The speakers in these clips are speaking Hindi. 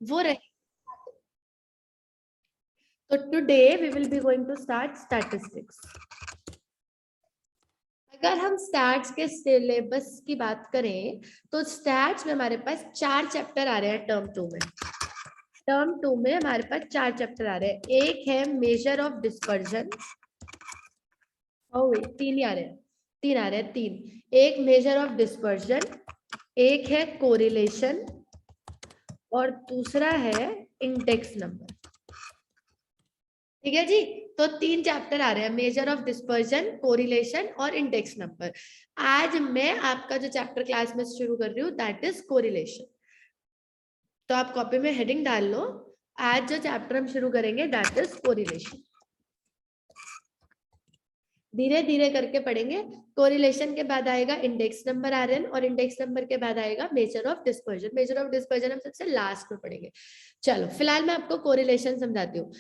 वो रही। तो today we will be going to start statistics. अगर हम स्टैट्स के सिलेबस की बात करें तो स्टैट्स में हमारे पास 4 चैप्टर आ रहे हैं टर्म 2 में। टर्म 2 में हमारे पास 4 चैप्टर आ रहे हैं। एक है मेजर ऑफ डिस्पर्जन, तीन ही आ रहे हैं, 3 आ रहे हैं, 3। एक मेजर ऑफ डिस्पर्जन, एक है कोरिलेशन और दूसरा है इंडेक्स नंबर। ठीक है जी, तो 3 चैप्टर आ रहे हैं, मेजर ऑफ डिस्पर्जन, कोरिलेशन और इंडेक्स नंबर। आज मैं आपका जो चैप्टर क्लास में शुरू कर रही हूँ दैट इज कोरिलेशन। तो आप कॉपी में हेडिंग डाल लो, आज जो चैप्टर हम शुरू करेंगे दैट इज कोरिलेशन। धीरे धीरे करके पढ़ेंगे। कोरिलेशन के बाद आएगा इंडेक्स नंबर आरएन और इंडेक्स नंबर के बाद आएगा measure of dispersion. Measure of dispersion हम सबसे लास्ट में पढ़ेंगे। चलो फिलहाल मैं आपको कोरिलेशन समझाती हूँ।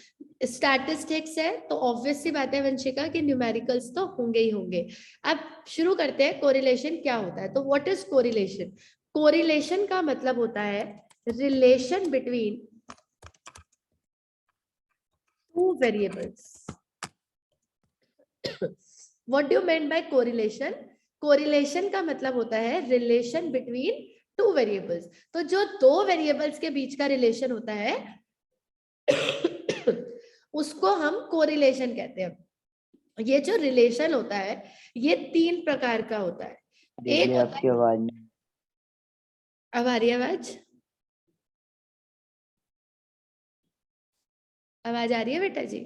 स्टैटिस्टिक्स है तो ऑब्वियस सी बात है वंशिका कि न्यूमेरिकल्स तो होंगे ही होंगे। अब शुरू करते हैं, कोरिलेशन क्या होता है। तो व्हाट इज कोरिलेशन? कोरिलेशन का मतलब होता है relation between two variables. What do you mean by correlation? Correlation का मतलब होता है रिलेशन बिटवीन टू वेरिएबल्स। तो जो दो वेरिएबल्स के बीच का रिलेशन होता है उसको हम कोरिलेशन कहते हैं। ये जो रिलेशन होता है ये 3 प्रकार का होता है। एक होता है, आवाज अब आ रही है आवाज? आवाज आ रही है बेटा जी?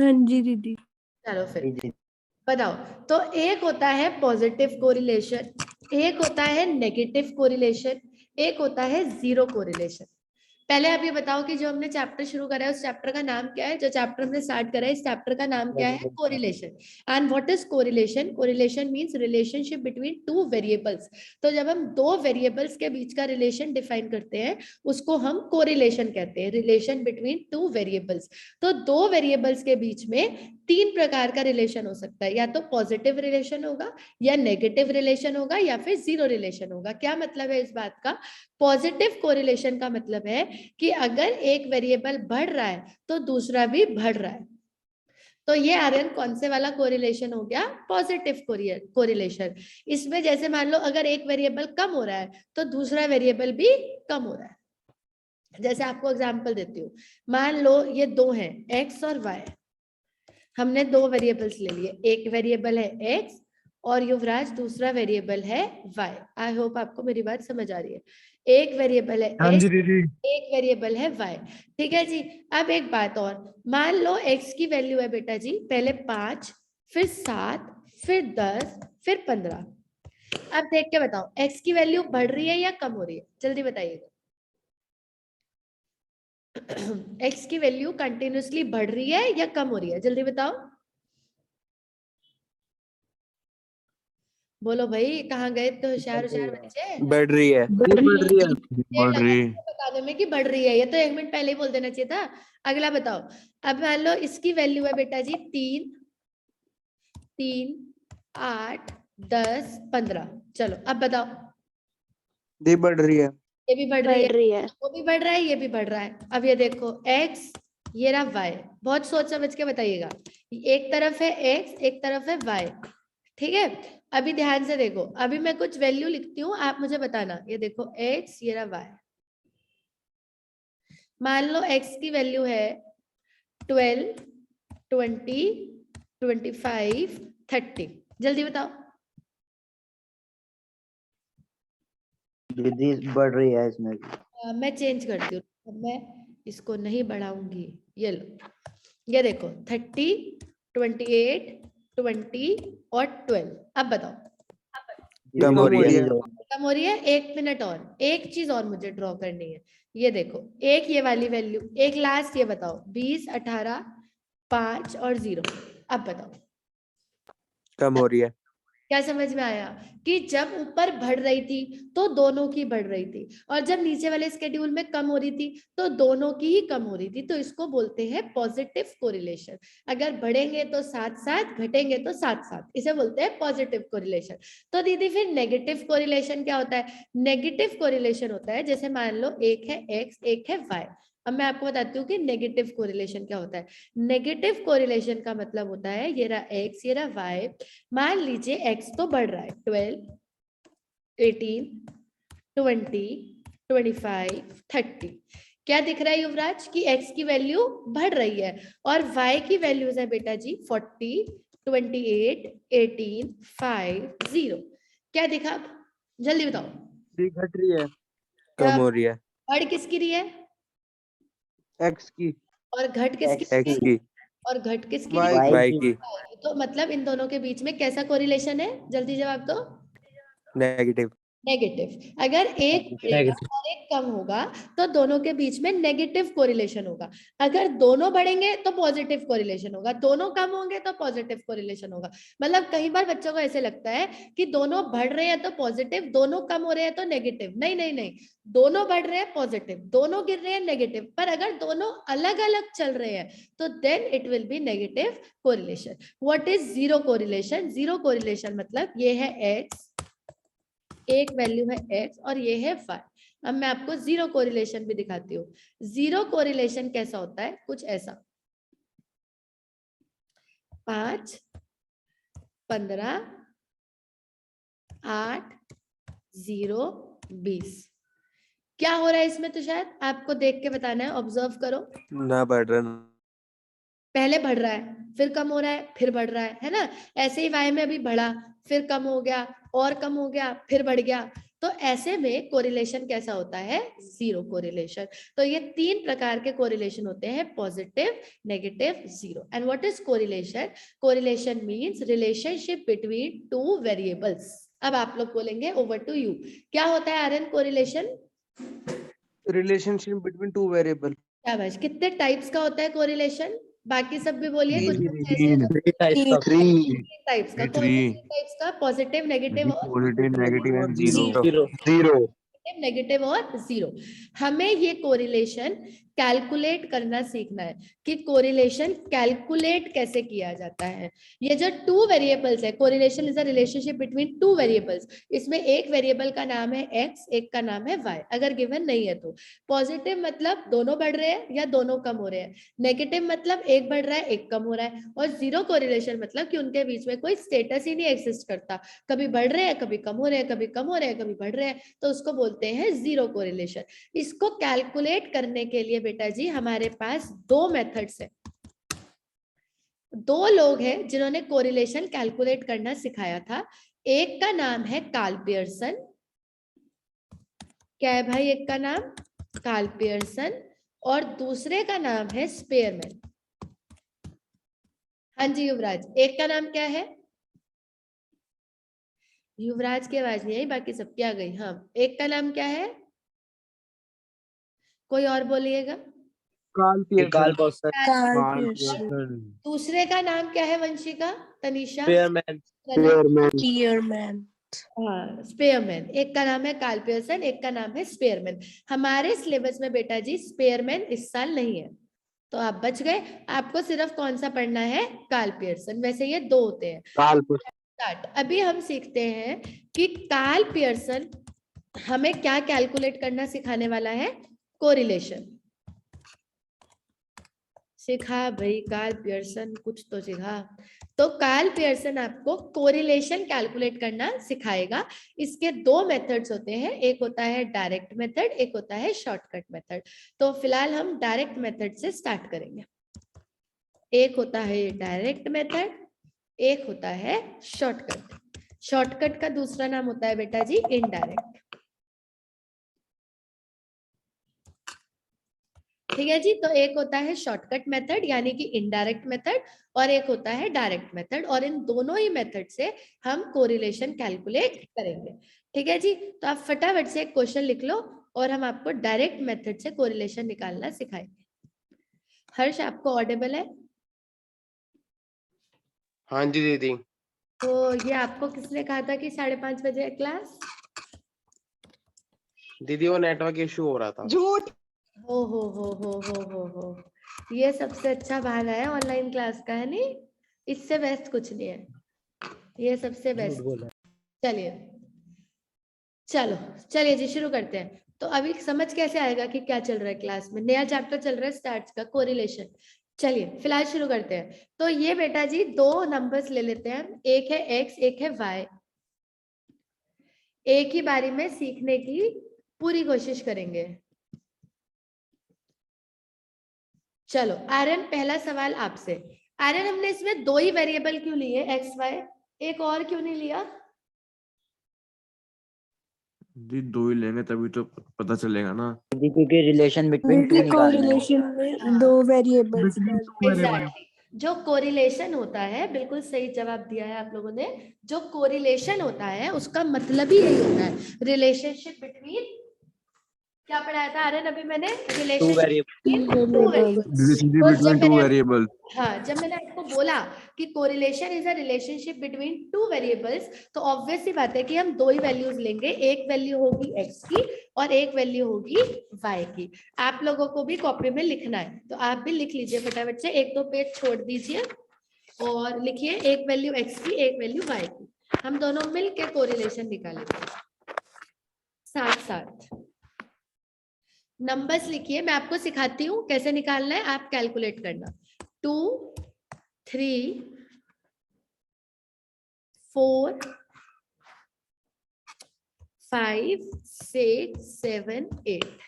हाँ जी दीदी। चलो फिर बताओ। तो एक होता है पॉजिटिव कोरिलेशन, एक होता है नेगेटिव कोरिलेशन, एक होता है जीरो कोरिलेशन। पहले आप ये बताओ कि जो हमने चैप्टर शुरू करा है उस चैप्टर का नाम क्या है? जो चैप्टर हमने स्टार्ट करा है इस चैप्टर का नाम क्या है? Correlation. And what is correlation? Correlation means relationship between two variables. तो जब हम दो वेरिएबल्स के बीच का रिलेशन डिफाइन करते हैं उसको हम कोरिलेशन कहते हैं, रिलेशन बिटवीन टू वेरिएबल्स। तो दो वेरिएबल्स के बीच में 3 प्रकार का रिलेशन हो सकता है, या तो पॉजिटिव रिलेशन होगा, या नेगेटिव रिलेशन होगा, या फिर जीरो रिलेशन होगा। क्या मतलब है इस बात का? पॉजिटिव कोरिलेशन का मतलब है कि अगर एक वेरिएबल बढ़ रहा है तो दूसरा भी बढ़ रहा है। तो ये आर्यन कौन से वाला कोरिलेशन हो गया? Positive correlation. इसमें जैसे मान लो अगर एक वेरिएबल कम हो रहा है तो दूसरा वेरिएबल भी कम हो रहा है। जैसे आपको एग्जांपल देती हूँ, मान लो ये 2 हैं x और y। हमने 2 वेरिएबल्स ले लिए, एक वेरिएबल है x और युवराज दूसरा वेरिएबल है y। आई होप आपको मेरी बात समझ आ रही है। एक वेरिएबल है हाँ x, जी दीदी। एक वेरिएबल है y। ठीक है जी। अब एक बात और, मान लो x की वैल्यू है बेटा जी पहले 5, फिर 7, फिर 10, फिर 15। अब देख के बताओ x की वैल्यू बढ़ रही है या कम हो रही है? जल्दी बताइएगा। x की वैल्यू कंटिन्यूअसली बढ़ रही है या कम हो रही है? जल्दी बताओ। बोलो भाई, कहाँ गए तो होशियार होशियार बच्चे? बढ़ रही है। बढ़ रही है। बताने में कि बढ़ रही है, ये तो 1 मिनट पहले ही बोल देना चाहिए था। अगला बताओ। अब मान लो इसकी वैल्यू है बेटा जी 3, 3, 8, 10, 15। चलो अब बताओ। दी बढ़ रही है। ये भी बढ़ रही है, वो भी बढ़ रहा है, ये भी बढ़ रहा है। अब ये देखो x, ये रहा y। बहुत सोच समझ के बताइएगा। एक तरफ है x, एक तरफ है y। ठीक है, अभी ध्यान से देखो। अभी मैं कुछ वैल्यू लिखती हूँ, आप मुझे बताना। ये देखो x, ये रहा y। मान लो x की वैल्यू है 12, 20, 25, 30। जल्दी बताओ। दीदी बढ़ रही है इसमें भी। मैं चेंज करती हूँ, अब मैं इसको नहीं बढ़ाऊंगी। ये लो, ये देखो 30, 28, 20 और 12। अब बताओ। कम हो रही है। कम हो रही है। 1 मिनट और, एक चीज और मुझे ड्रॉ करनी है। ये देखो, एक ये वाली वैल्यू, एक लास्ट ये बताओ 20, 18, 5 और 0। अब बताओ कम हो रही है। क्या समझ में आया कि जब ऊपर बढ़ रही थी तो दोनों की बढ़ रही थी, और जब नीचे वाले स्केड्यूल में कम हो रही थी तो दोनों की ही कम हो रही थी, तो इसको बोलते हैं पॉजिटिव कोरिलेशन। अगर बढ़ेंगे तो साथ साथ, घटेंगे तो साथ साथ, इसे बोलते हैं पॉजिटिव कोरिलेशन। तो दीदी फिर नेगेटिव कोरिलेशन क्या होता है? नेगेटिव कोरिलेशन होता है जैसे मान लो एक है एक्स एक है वाई। अब मैं आपको बताती हूँ कि नेगेटिव कोरिलेशन क्या होता है। नेगेटिव कोरिलेशन का मतलब होता है ये रहा एक्स ये रहा वाई, मान लीजिए एक्स तो बढ़ रहा है 12 18 20 25 30, क्या दिख रहा है युवराज कि एक्स की वैल्यू बढ़ रही है, और वाई की वैल्यूज है बेटा जी 40 28 18 5 0। क्या दिखा? जल्दी बताओ। डी घट रही है, कम हो रही है। बढ़ किसकी रही है एक्स की, और घट किसकी? एक्स की, और घट किसकी रही वाई है? वाई की, तो मतलब इन दोनों के बीच में कैसा कोरिलेशन है? जल्दी जवाब दो। नेगेटिव। नेगेटिव। अगर एक बढ़ेगा और एक कम होगा तो दोनों के बीच में नेगेटिव कोरिलेशन होगा। अगर दोनों बढ़ेंगे तो पॉजिटिव कोरिलेशन होगा, दोनों कम होंगे तो पॉजिटिव कोरिलेशन होगा। मतलब कई बार बच्चों को ऐसे लगता है कि दोनों बढ़ रहे हैं तो पॉजिटिव, दोनों कम हो रहे हैं तो नेगेटिव। नहीं नहीं नहीं, दोनों बढ़ रहे हैं पॉजिटिव, दोनों गिर रहे हैं नेगेटिव। पर अगर दोनों अलग अलग चल रहे हैं तो then it will be negative correlation. What is zero correlation? Zero correlation मतलब ये है एक्स, एक वैल्यू है x और ये है y। अब मैं आपको जीरो कोरिलेशन भी दिखाती हूँ। जीरो कोरिलेशन कैसा होता है? कुछ ऐसा 5 15 8 0 20। क्या हो रहा है इसमें? तो शायद आपको देख के बताना है, ऑब्जर्व करो। ना बढ़ रहा ना। पहले बढ़ रहा है, फिर कम हो रहा है, फिर बढ़ रहा है ना? ऐसे ही वाई में अभी बढ़ा, फिर कम हो गया, और कम हो गया, फिर बढ़ गया। तो ऐसे में कोरिलेशन कैसा होता है? Zero correlation. तो ये तीन प्रकार के कोरिलेशन होते हैं, positive, negative, zero. And what is correlation? Correlation means relationship between two variables. अब आप लोग बोलेंगे ओवर टू यू, क्या होता है Aryan correlation? Relationship between two variable. क्या भाई, कितने टाइप्स का होता है कोरिलेशन? बाकी सब भी बोलिए, कुछ बच्चे ऐसे तीन, थ्री टाइप्स का। कौन थ्री, से टाइप्स का? पॉजिटिव, नेगेटिव और positive, negative and zero. Zero. Negative और जीरो। हमें ये कोरिलेशन कैलकुलेट करना सीखना है कि कोरिलेशन कैलकुलेट कैसे किया जाता है। ये जो टू वेरिएबल्स है, correlation is a relationship between two variables. इसमें एक वेरिएबल का नाम है एक्स, एक का नाम है वाई, अगर गिवन नहीं है तो। पॉजिटिव मतलब दोनों बढ़ रहे हैं या दोनों कम हो रहे हैं। नेगेटिव मतलब एक बढ़ रहा है एक कम हो रहा है। और जीरो कोरिलेशन मतलब कि उनके बीच में कोई स्टेटस ही नहीं एग्जिस्ट करता, कभी बढ़ रहे हैं कभी कम हो रहे हैं, कभी कम हो रहे हैं कभी बढ़ रहे हैं, तो उसको बोलते हैं जीरो कोरिलेशन। इसको कैलकुलेट करने के लिए बेटा जी हमारे पास दो मेथड्स है। दो लोग हैं जिन्होंने कोरिलेशन कैलकुलेट करना सिखाया था। एक का नाम है कार्ल पियर्सन। क्या है भाई? एक का नाम कार्ल पियर्सन और दूसरे का नाम है स्पेयरमैन। हाँ जी युवराज, एक का नाम क्या है? युवराज की आवाज नहीं आई, बाकी सबकी आ गई। हाँ, एक का नाम क्या है? कोई और बोलिएगा। Karl Pearson. दूसरे का नाम क्या है वंशिका, तनीषा? स्पीयरमैन। हाँ, स्पेयरमैन। एक का नाम है कार्ल पियर्सन, एक का नाम है स्पेयरमैन। हमारे सिलेबस में बेटा जी स्पेयरमैन इस साल नहीं है, तो आप बच गए। आपको सिर्फ कौन सा पढ़ना है? Karl Pearson. वैसे ये दो होते हैं। स्टार्ट। अभी हम सीखते हैं कि कार्ल पियर्सन हमें क्या कैलकुलेट करना सिखाने वाला है? कोरिलेशन। सिखा भाई कार्ल पियर्सन, कुछ तो सिखा। तो कार्ल पियर्सन आपको कोरिलेशन कैलकुलेट करना सिखाएगा। इसके दो मेथड्स होते हैं, एक होता है डायरेक्ट मेथड, एक होता है शॉर्टकट मेथड। तो फिलहाल हम डायरेक्ट मेथड से स्टार्ट करेंगे। एक होता है डायरेक्ट मेथड, एक होता है शॉर्टकट। शॉर्टकट का दूसरा नाम होता है बेटा जी इनडायरेक्ट। ठीक है जी, तो एक होता है शॉर्टकट मेथड यानी कि इनडायरेक्ट मेथड, और एक होता है डायरेक्ट मेथड, और इन दोनों ही मेथड से हम कोरिलेशन कैलकुलेट करेंगे। ठीक है जी, तो आप फटाफट से एक क्वेश्चन लिख लो और हम आपको डायरेक्ट मेथड से कोरिलेशन निकालना सिखाएंगे। हर्ष, आपको ऑडिबल है? हाँ जी दीदी। तो ये आपको किसने कहा था कि 5:30 बजे है क्लास? दीदी वो नेटवर्क इशू हो रहा था। झूठ। हो ये सबसे अच्छा बहाना है ऑनलाइन क्लास का, है नहीं? इससे बेस्ट कुछ नहीं है, ये सबसे बेस्ट। चलिए चलो चलिए जी शुरू करते हैं। तो अभी समझ कैसे आएगा कि क्या चल रहा है क्लास में? नया चैप्टर चल रहा है स्टैट्स का, कोरिलेशन। चलिए फिलहाल शुरू करते हैं। तो ये बेटा जी दो नंबर्स ले लेते हैं, एक है एक्स एक है वाई। एक ही बारी में सीखने की पूरी कोशिश करेंगे। चलो आर्यन, पहला सवाल आपसे। आर्यन, हमने इसमें दो ही वेरिएबल क्यों लिए, एक्स वाई? एक और क्यों नहीं लिया? जी 2 ही लेंगे तभी तो पता चलेगा ना। क्योंकि रिलेशन बिटवीन टू बेटे निकालना है। कोरिलेशन में दो वेरिएबल्स Exactly. जो कोरिलेशन होता है, बिल्कुल सही जवाब दिया है आप लोगों ने। जो कोरिलेशन होता है उसका मतलब ही यही होता है, रिलेशनशिप बिटवीन, क्या पढ़ाया था आर्यन अभी मैंने? Relationship between two variable. हाँ, जब मैंने आपको बोला कि correlation is a relationship between two variables, तो ऑब्वियस सी बात है कि हम दो ही वैल्यूज लेंगे। एक वैल्यू होगी एक्स की और एक वैल्यू होगी वाई की। आप लोगों को भी कॉपी में लिखना है, तो आप भी लिख लीजिए फटाफट से, एक दो पेज छोड़ दीजिए और लिखिए एक वैल्यू एक्स की एक वैल्यू वाई की। हम दोनों मिलकर कोरिलेशन निकालेंगे साथ साथ। नंबर्स लिखिए, मैं आपको सिखाती हूँ कैसे निकालना है, आप कैलकुलेट करना। 2 3 4 5 6 7 8।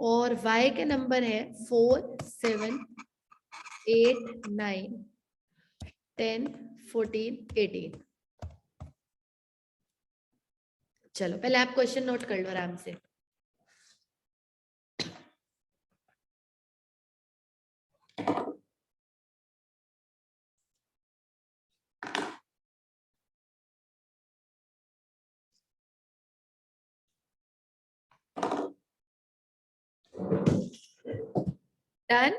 और y के नंबर है 4 7 8 9 10 14 18। चलो पहले आप क्वेश्चन नोट कर लो आराम से। डन?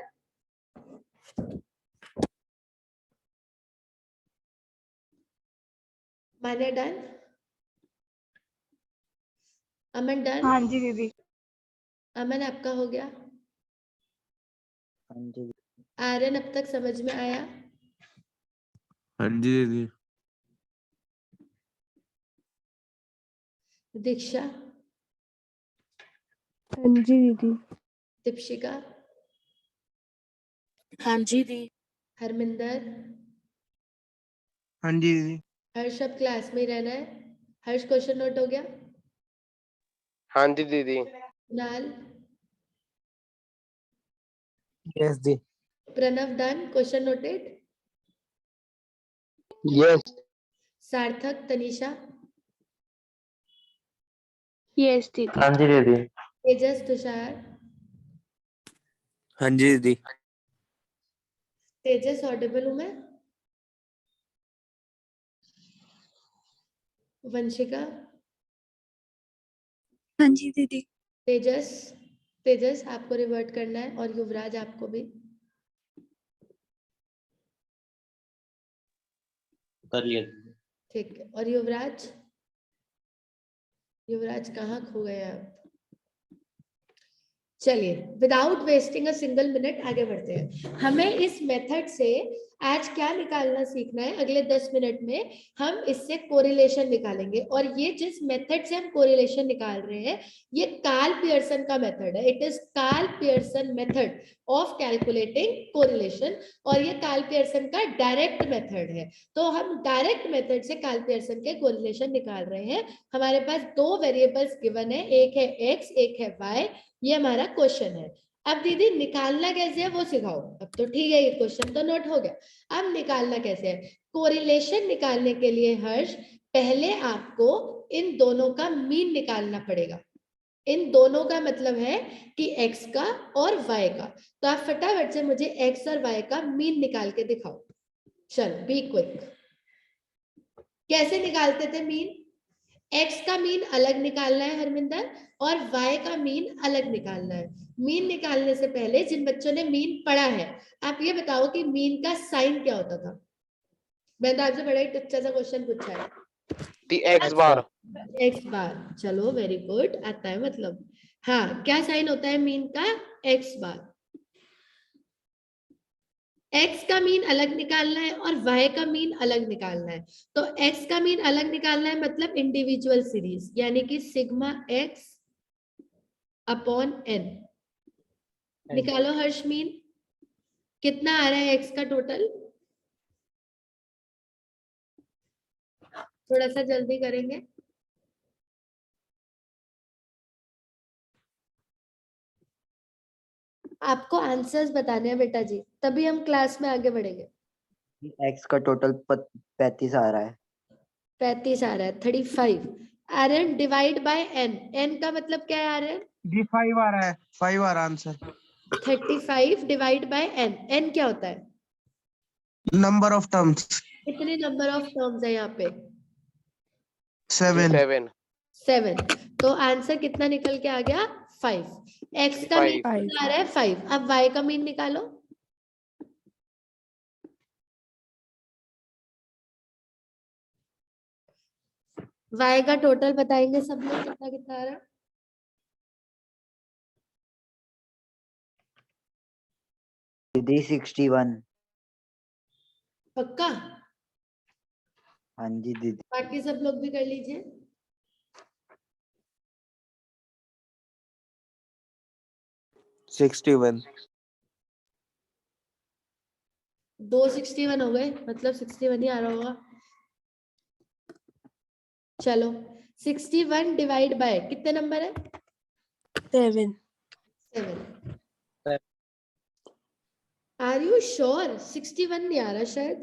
माने डन? अमन डन? हाँ जी दीदी। अमन आपका हो गया? हाँ जी। आर्यन अब तक समझ में आया? हाँ जी दीदी। दीक्षा? हाँ जी दीदी। दीपशिका? हाँ जी दी। हरमिंदर? हाँ जी दीदी। हर्ष अब क्लास में ही रहना है। हर्ष क्वेश्चन नोट हो गया? हाँ जी दीदी। कुणाल? यस दी। Pranav done? Question noted? Yes. Sarthak? Tanisha? Yes दीदी। हाँ जी दीदी। तेजस? तुषार? हाँ जी दीदी। तेजस ऑडिबल हूं मैं? वंशिका? हाँ जी दीदी। तेजस? तेजस आपको रिवर्ट करना है, और युवराज आपको भी। कर लिया। ठीक है, और युवराज? युवराज कहाँ खो गए आप? चलिए without wasting a single minute आगे बढ़ते हैं। हमें इस मेथड से आज क्या निकालना सीखना है, अगले 10 मिनट में हम इससे कोरिलेशन निकालेंगे। और ये जिस मेथड से हम कोरिलेशन निकाल रहे हैं, ये कार्ल पियर्सन का मेथड है। It is Karl Pearson method of calculating correlation, और ये कार्ल पियर्सन का डायरेक्ट मेथड है। तो हम डायरेक्ट मेथड से कार्ल पियर्सन के कोरिलेशन निकाल रहे हैं। हमारे पास दो वेरिएबल्स गिवन है, एक है एक्स एक है वाई। ये हमारा क्वेश्चन है। अब दीदी निकालना कैसे है वो सिखाओ। अब तो ठीक है, ये क्वेश्चन तो नोट हो गया। अब निकालना कैसे है? कोरिलेशन निकालने के लिए हर्ष, पहले आपको इन दोनों का मीन निकालना पड़ेगा। इन दोनों का मतलब है कि x का और y का। तो आप फटाफट से मुझे x और y का मीन निकाल के दिखाओ। चलो बी क्विक। कैसे निकालते थे मीन? x का मीन अलग निकालना है हरमिंदर, और y का मीन अलग निकालना है। मीन निकालने से पहले जिन बच्चों ने मीन पढ़ा है, आप ये बताओ कि मीन का साइन क्या होता था। मैंने तो आपसे बड़ा ही अच्छा सा क्वेश्चन पूछा है। दी एक्स बार। एक्स बार, चलो वेरी गुड, आता है मतलब। हाँ, क्या साइन होता है मीन का? एक्स बार। x का मीन अलग निकालना है और y का मीन अलग निकालना है। तो x का मीन अलग निकालना है मतलब इंडिविजुअल सीरीज, यानी कि सिग्मा x अपॉन n। निकालो हर्ष मीन, कितना आ रहा है x का टोटल? थोड़ा सा जल्दी करेंगे। आपको आंसर्स बताने हैं बेटा जी, तभी हम क्लास में आगे बढ़ेंगे। एक्स का टोटल 35 आ रहा है। 35 आ रहा है, 35। Aryan divide by n, n का मतलब क्या है आर्यन? जी 5 आ रहा है, 5 आ रहा answer. 35 divide by n, n क्या होता है? Number of terms. कितने नंबर ऑफ टर्म्स है यहाँ पे? 7। 7। 7। तो आंसर कितना निकल के आ गया? 5। x का मीन 5। कितना आ रहा है? 5। अब y का मीन निकालो। y का टोटल बताएंगे सब लोग, कितना कितना आ रहा है? दीदी 61। पक्का? हाँ जी दीदी। बाकी सब लोग भी कर लीजिए। Sixty one. 2 61 हो गए, मतलब 61 ही आ रहा होगा। चलो 61 डिवाइड बाय कितने नंबर है? 7। 7। Are you sure? 61 नहीं आ रहा शायद।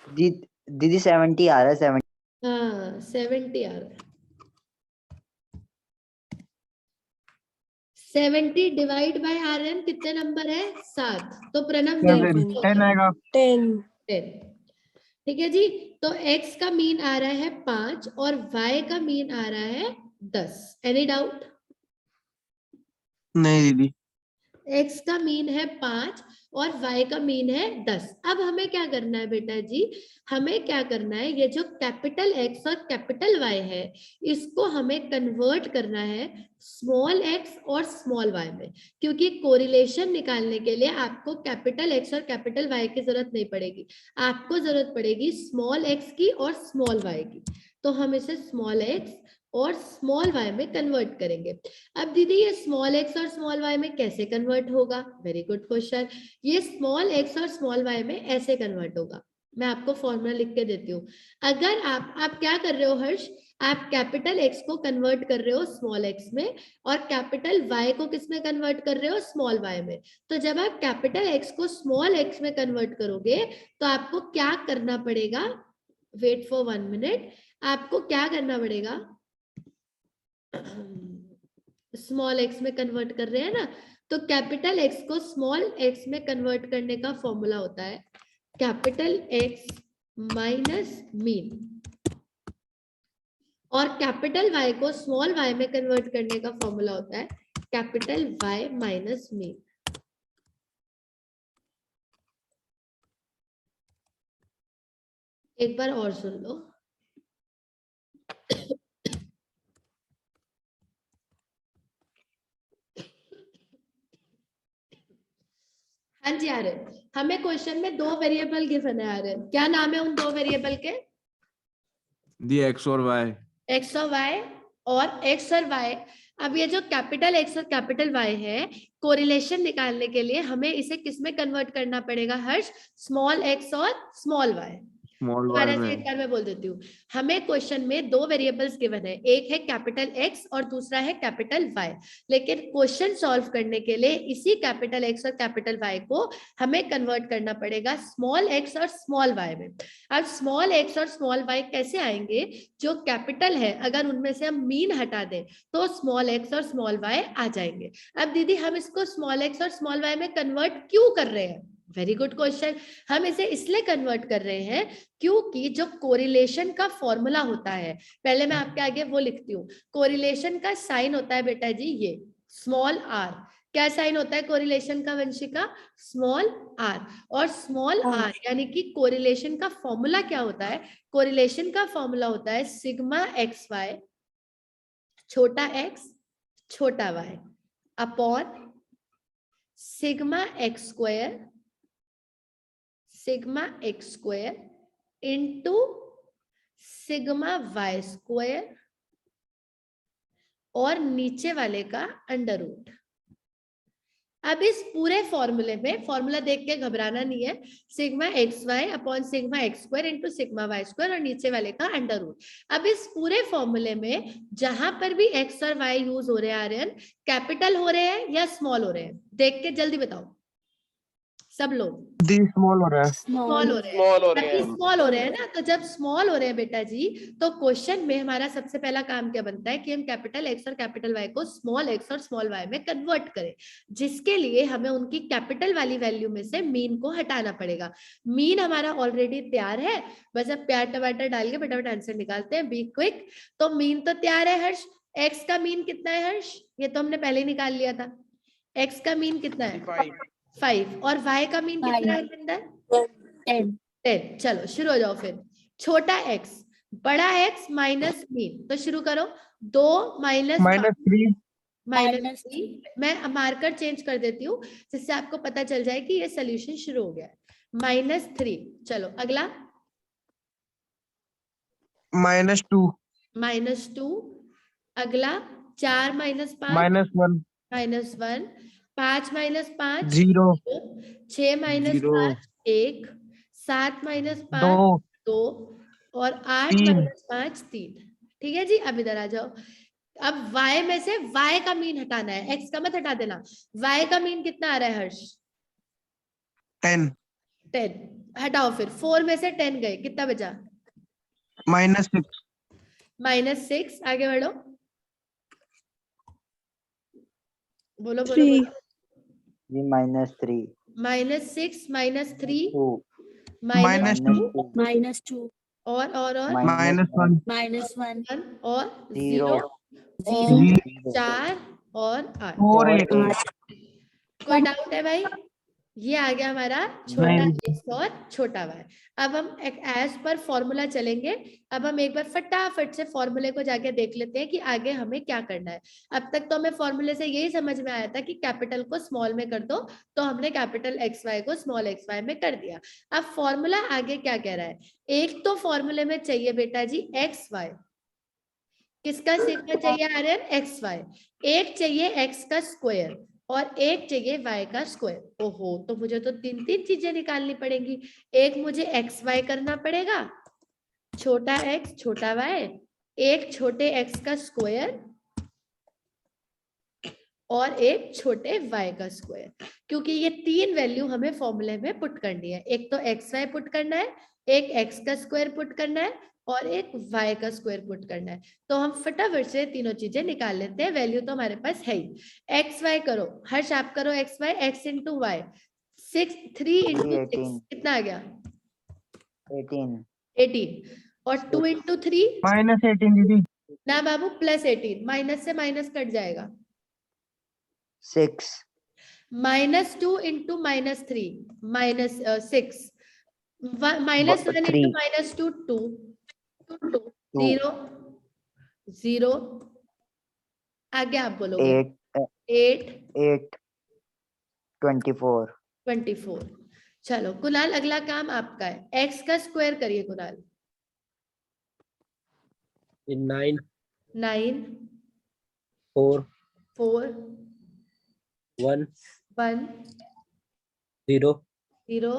दीदी 70 आ रहा है, 70। हाँ 70 आ रहा है। 70 डिवाइड बाय आर्यन कितने नंबर है? 7। तो प्रणव 10 आएगा। 10। 10। ठीक है जी। तो x का मीन आ रहा है 5 और y का मीन आ रहा है 10। Any doubt? नहीं दीदी। x का मीन है 5 और y का मीन है 10। अब हमें क्या करना है बेटा जी? हमें क्या करना है, ये जो कैपिटल X और कैपिटल Y है, इसको हमें कन्वर्ट करना है स्मॉल x और स्मॉल y में। क्योंकि कोरिलेशन निकालने के लिए आपको कैपिटल X और कैपिटल Y की जरूरत नहीं पड़ेगी, आपको जरूरत पड़ेगी स्मॉल x की और स्मॉल y की। तो हम इसे स्मॉल x और स्मॉल y में कन्वर्ट करेंगे। अब दीदी ये स्मॉल x और स्मॉल y में कैसे कन्वर्ट होगा? Very good question. ये स्मॉल x और स्मॉल y में ऐसे कन्वर्ट होगा। मैं आपको फॉर्मूला लिख के देती हूँ। अगर आप क्या कर रहे हो हर्ष? आप कैपिटल X को कन्वर्ट कर रहे हो स्मॉल x में और कैपिटल Y को किस में कन्वर्ट कर रहे हो? स्मॉल y में। तो जब आप कैपिटल X को स्मॉल x में कन्वर्ट करोगे तो आपको क्या करना पड़ेगा? Wait for 1 minute. आपको क्या करना पड़ेगा? स्मॉल x में कन्वर्ट कर रहे हैं ना, तो कैपिटल X को स्मॉल x में कन्वर्ट करने का फॉर्मूला होता है कैपिटल X माइनस मीन, और कैपिटल Y को स्मॉल y में कन्वर्ट करने का फॉर्मूला होता है कैपिटल Y माइनस मीन। एक बार और सुन लो। हाँ जी आर्यन, हमें क्वेश्चन में 2 वेरिएबल गिवन है आर्यन, क्या नाम है उन 2 वेरिएबल के? दी एक्स और वाई। एक्स और वाई, और एक्स और वाई। अब ये जो कैपिटल एक्स और कैपिटल वाई है, कोरिलेशन निकालने के लिए हमें इसे किस में कन्वर्ट करना पड़ेगा हर्ष? स्मॉल एक्स और स्मॉल वाई। स्मॉल दोबारा वाई से एक में बार मैं बोल देती हूँ। हमें क्वेश्चन में 2 वेरिएबल्स गिवन है, एक है कैपिटल एक्स और दूसरा है कैपिटल वाई। लेकिन क्वेश्चन सॉल्व करने के लिए इसी कैपिटल एक्स और कैपिटल वाई को हमें कन्वर्ट करना पड़ेगा स्मॉल एक्स और स्मॉल वाई में। अब स्मॉल एक्स और स्मॉल वाई कैसे आएंगे? जो कैपिटल है अगर उनमें से हम मीन हटा दें तो स्मॉल एक्स और स्मॉल वाई आ जाएंगे। अब दीदी हम इसको स्मॉल एक्स और स्मॉल वाई में कन्वर्ट क्यों कर रहे हैं? Very good question. हम इसे इसलिए कन्वर्ट कर रहे हैं क्योंकि जो कोरिलेशन का फॉर्मूला होता है, पहले मैं आपके आगे वो लिखती हूँ। कोरिलेशन का साइन होता है बेटा जी ये स्मॉल आर। क्या साइन होता है कोरिलेशन का वंशिका? Small R. और स्मॉल आर यानी कि कोरिलेशन का फॉर्मूला क्या होता है? कोरिलेशन का फॉर्मूला होता है सिग्मा एक्स वाई, छोटा एक्स छोटा Y, upon sigma X square into sigma Y square और नीचे वाले का अंडर रूट। अब इस पूरे फॉर्मूले में, फॉर्मूला देख के घबराना नहीं है, sigma X Y upon sigma X square into sigma Y square और नीचे वाले का अंडर रूट। अब इस पूरे फॉर्मूले में जहां पर भी एक्स और वाई यूज हो रहे हैं आर्यन, कैपिटल हो रहे हैं या स्मॉल हो रहे हैं? देख के जल्दी बताओ सब लोग। दी स्मॉल हो रहा है। स्मॉल हो रहे हैं। Small हो रहे हैं। स्मॉल हो रहे हैं ना, तो जब स्मॉल हो रहे हैं बेटा जी, तो क्वेश्चन में हमारा सबसे पहला काम क्या बनता है कि हम कैपिटल एक्स और कैपिटल वाई को स्मॉल एक्स और स्मॉल वाई में कन्वर्ट करें, जिसके लिए हमें उनकी कैपिटल वाली वैल्यू में से मीन को हटाना पड़ेगा। मीन हमारा ऑलरेडी तैयार है, बस अब प्याज टमाटर डाल के फटाफट आंसर निकालते हैं, बी क्विक। तो मीन तो तैयार है हर्ष। एक्स का मीन कितना है हर्ष? ये तो हमने पहले ही निकाल लिया था। एक्स का मीन कितना है? 5। और वाई का मीन कितना है अंदर? 10। चलो शुरू हो जाओ फिर। छोटा एक्स बड़ा एक्स माइनस मीन, तो शुरू करो। 2 माइनस -3 -3। मैं मार्कर चेंज कर देती हूँ जिससे आपको पता चल जाए कि ये सोल्यूशन शुरू हो गया है। -3। चलो अगला। -2 -2। अगला 4 माइनस 5 -1 -1। 5 minus 5 0 6 minus 0 5 1। 7 माइनस 5 2 2 और 8 3 माइनस 5 3। ठीक है जी, अब इधर आ जाओ। अब y में से y का मीन हटाना है, x का मत हटा देना। y का मीन कितना आ रहा है हर्ष? 10 10। हटाओ फिर, 4 में से 10 गए, कितना बचा? -6 -6। आगे बढ़ो, बोलो बोलो 3 बोलो। जी -3 -6 -3 2 -2 -2 और -1 -1 1 और 0 0 0 4 और 8। 4 8 कोई डाउट है भाई? ये आ गया हमारा छोटा नहीं। x और छोटा y। अब हम एज पर फॉर्मूला चलेंगे। अब हम एक बार फटाफट से फॉर्मूले को जाके देख लेते हैं कि आगे हमें क्या करना है। अब तक तो हमें फॉर्मूले से यही समझ में आया था कि कैपिटल को स्मॉल में कर दो, तो हमने कैपिटल एक्स वाई को स्मॉल एक्स वाई में कर दिया। अब फॉर्मूला आगे क्या कह रहा है? एक तो फॉर्मूले में चाहिए बेटा जी एक्स वाई। किसका सिग्मा चाहिए आर्यन? X Y. एक चाहिए एक्स का स्क्वायर और एक चाहिए y का स्क्वायर। ओहो, तो मुझे तो 3 चीजें निकालनी पड़ेंगी। एक मुझे एक्स वाई करना पड़ेगा, छोटा x छोटा y, एक छोटे x का स्क्वायर और एक छोटे y का स्क्वायर, क्योंकि ये 3 वैल्यू हमें फॉर्मूले में पुट करनी है। एक तो एक्स वाई पुट करना है, एक x का स्क्वायर पुट करना है और एक y का स्क्वायर पुट करना है। तो हम फटाफट से तीनों चीजें निकाल लेते हैं। वैल्यू तो हमारे पास है ही। एक्स वाई करो, हर्ष आप करो X Y. x into Y 6 3 into 6 18 कितना आ गया? 18 18। और 2 इंटू 3 -18 दीदी ना बाबू, +18। माइनस से माइनस कट जाएगा। 6 -2 इंटू -3 -6। -1 3 इंटू -2 2 2 0 0। आगे आप बोलोगे 8 8 8 24 24। चलो कुणाल, अगला काम आपका है। एक्स का स्क्वायर करिए कुणाल। 9 9 4 4 1 1 0 0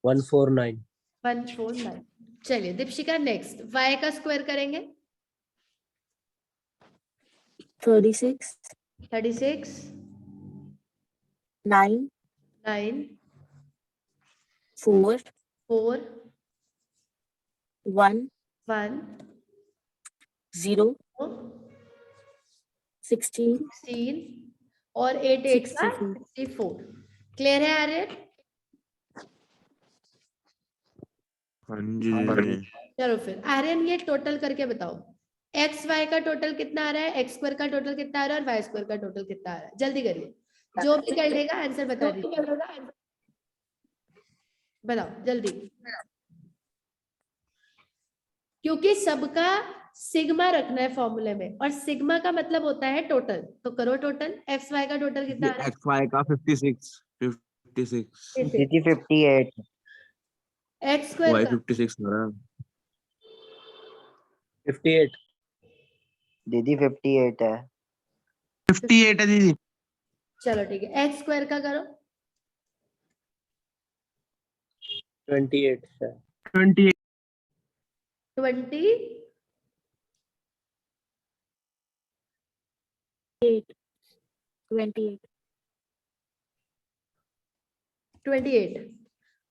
149 149। चलिए दीपशिका नेक्स्ट, वाई का स्क्वायर करेंगे। 36 36 9 9 4 4 1 1 0 16 16 और 8 8 का 64 64। क्लियर है आर्यन? हाँ जी। चलो फिर आर्यन ये टोटल करके बताओ, एक्स वाई का टोटल कितना आ रहा है, एक्स स्क्वायर का टोटल कितना आ रहा है और वाई स्क्वायर का टोटल कितना आ रहा है, जल्दी करिए, जो भी कर लेगा आंसर बता दीजिए, बताओ जल्दी, क्योंकि सबका सिग्मा रखना है फॉर्मूले में और सिग्मा का मतलब होता है टोटल, तो करो टोटल, एक्स वाई का टोटल कितना आ रहा है? एक्स वाई का 56 दीदी 58 एक्स स्क्वायर वाई का 56 आ रहा है। 58 दीदी 58 है 58 है दीदी। चलो ठीक है, एक्स स्क्वायर का करो, 28 है 28 20 28 28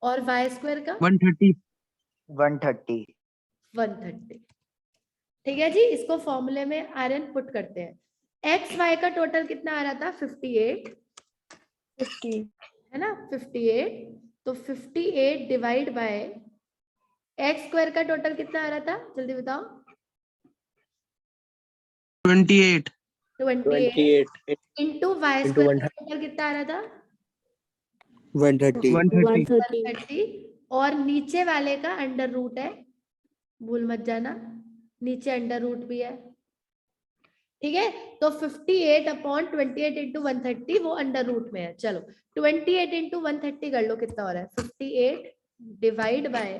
और वाई स्क्वायर का 130 130 130। ठीक है जी, इसको फॉर्मूले में आर्यन पुट करते हैं, एक्स वाई का टोटल कितना आ रहा था 58 है ना, 58, तो 58 डिवाइड बाय एक्स स्क्वायर का टोटल कितना आ रहा था, जल्दी बताओ, 28 28 इंटू वाई into स्क्वायर का टोटल कितना आ रहा था 130 130 130, और नीचे वाले का अंडर रूट है, भूल मत जाना, नीचे अंडर रूट भी है, ठीक है, तो 58 अपॉन 28 इंटू 130 वो अंडर रूट में है। चलो 28 इंटू 130 कर लो, कितना हो रहा है 58 डिवाइड बाय,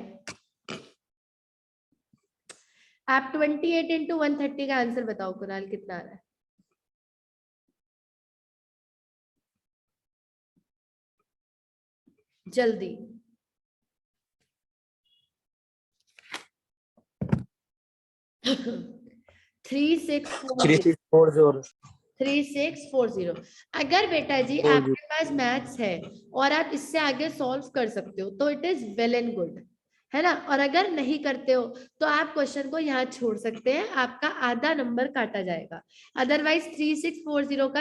आप 28 इंटू 130 का आंसर बताओ कुणाल, कितना आ रहा है? जल्दी, थ्री सिक्स 3640 3640। अगर बेटा जी आपके पास मैथ्स है और आप इससे आगे सॉल्व कर सकते हो तो it is well and good, है ना, और अगर नहीं करते हो तो आप क्वेश्चन को यहाँ छोड़ सकते हैं, आपका आधा नंबर काटा जाएगा। अदरवाइज 3640 का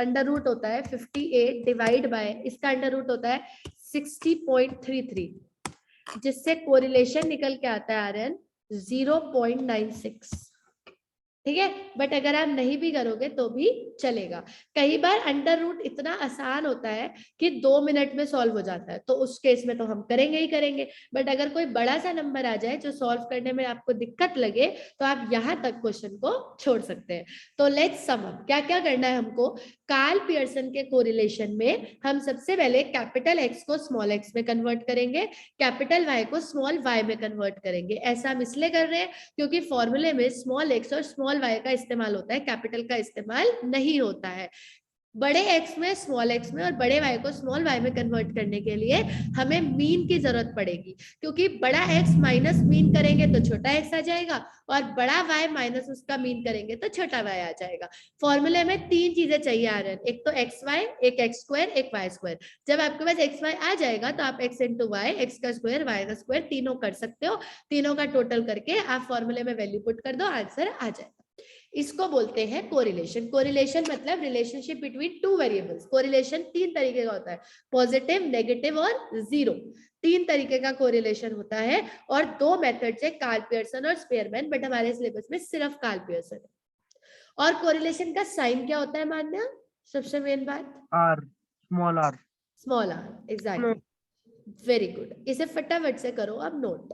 अंडर रूट होता है 58 डिवाइड बाय, इसका अंडर रूट होता है 60.33, जिससे कोरिलेशन निकल के आता है आर्यन 0.96, ठीक है, बट अगर आप नहीं भी करोगे तो भी चलेगा। कई बार अंडर रूट इतना आसान होता है कि 2 मिनट में सॉल्व हो जाता है, तो उस केस में तो हम करेंगे ही करेंगे, बट अगर कोई बड़ा सा नंबर आ जाए जो सॉल्व करने में आपको दिक्कत लगे तो आप यहाँ तक क्वेश्चन को छोड़ सकते हैं। तो लेट्स सम अप, क्या क्या करना है हमको, कार्ल पियर्सन के कोरिलेशन में हम सबसे पहले कैपिटल एक्स को स्मॉल एक्स में कन्वर्ट करेंगे, कैपिटल वाई को स्मॉल वाई में कन्वर्ट करेंगे। ऐसा हम इसलिए कर रहे हैं क्योंकि फॉर्मूले में स्मॉल एक्स और स्मॉल वाई का इस्तेमाल होता है, कैपिटल का इस्तेमाल नहीं होता है। बड़े x में स्मॉल x में और बड़े y को स्मॉल y में कन्वर्ट करने के लिए हमें मीन की जरूरत पड़ेगी, क्योंकि बड़ा x माइनस मीन करेंगे तो छोटा x आ जाएगा और बड़ा y माइनस उसका मीन करेंगे तो छोटा y आ जाएगा। फॉर्मूले में 3 चीजें चाहिए आर्यन, एक तो xy, एक x स्क्वायर, एक y स्क्वायर। जब आपके पास xy आ जाएगा तो आप x इंटू वाई, x का स्क्वायर, y का स्क्वायर तीनों कर सकते हो, तीनों का टोटल करके आप फॉर्मूले में वैल्यू पुट कर दो, आंसर आ जाएगा। इसको बोलते हैं कोरिलेशन। कोरिलेशन मतलब relationship between two variables. Correlation 3 तरीके का होता है, पॉजिटिव, नेगेटिव और जीरो, 3 तरीके का कोरिलेशन होता है और 2 मेथड्स है, कार्ल पियर्सन और स्पेयरमैन, बट हमारे सिलेबस में सिर्फ कार्ल पियर्सन है। और कोरिलेशन का साइन क्या होता है मान्या, सबसे मेन बात, R small r small R, exactly, very good, इसे फटाफट से करो अब नोट।